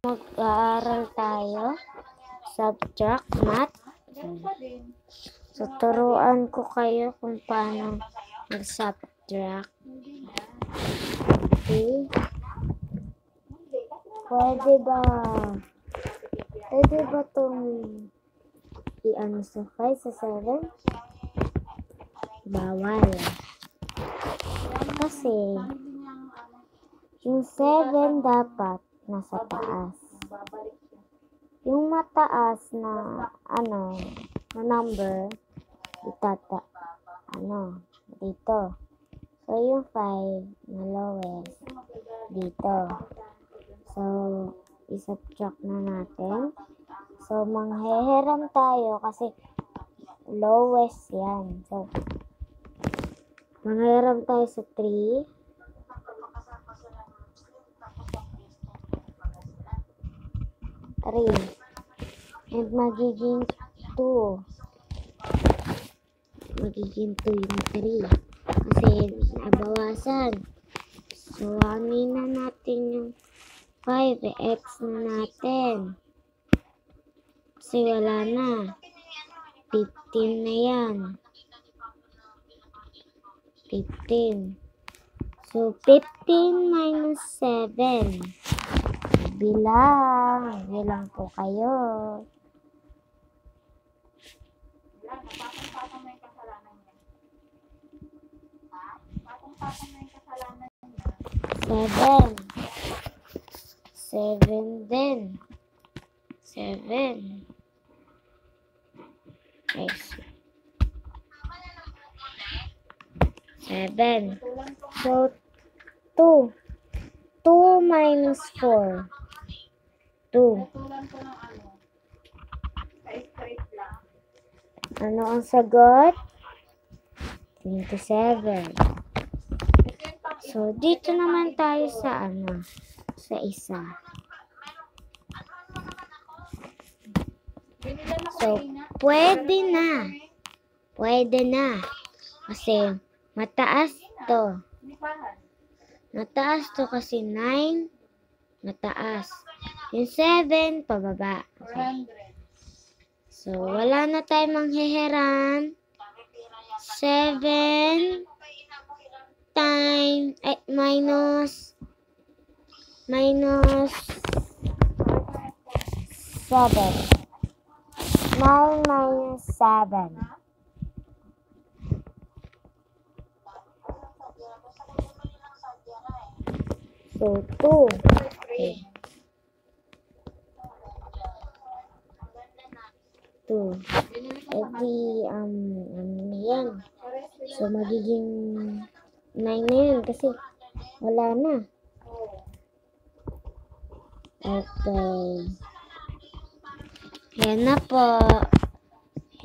Mag-aaral tayo, subtract, math. So, turuan ko kayo kung paano mag-subtract. Okay? Pwede ba itong i-answer sa 7? Bawal. Kasi, yung 7 dapat nasa taas. Yung mataas na, na number, dito. So, yung 5 na lowest, dito. So, i-subtract na natin. So, mangheheram tayo kasi lowest yan. So, mangheheram tayo sa 3. And magiging 2. Magiging 2 yung 3. Kasi nabawasan. So, anin na natin yung 5. X na natin. Kasi wala na. 15 na yan. 15. So, 15 minus 7. Bilang po kayo. Patong-patong na yung kasalanan niya. Patong-patong na yung kasalanan niya. 7 din. 7. Yes. 7. So, 2. 2 minus 4. 2. Tulan ko ng straight lang. Ano ang sagot? 27. So, dito naman tayo sa sa isa. So, pwede na. Pwede na. Kasi, mataas to. Mataas to kasi 9. Mataas. Yung 7, pababa. Okay. So, wala na tayong manghihiram. 7 times, minus 7. 9 minus 7. So, 2. Okay. 2. Yan. So, magiging 9 na yan kasi wala na. Okay. Yan na po.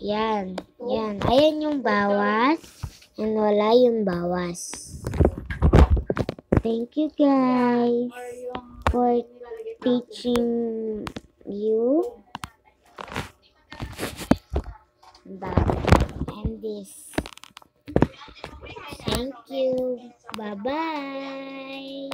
Yan. Ayan yung bawas. And wala yung bawas. Thank you guys for teaching you that and this. Thank you. Bye-bye.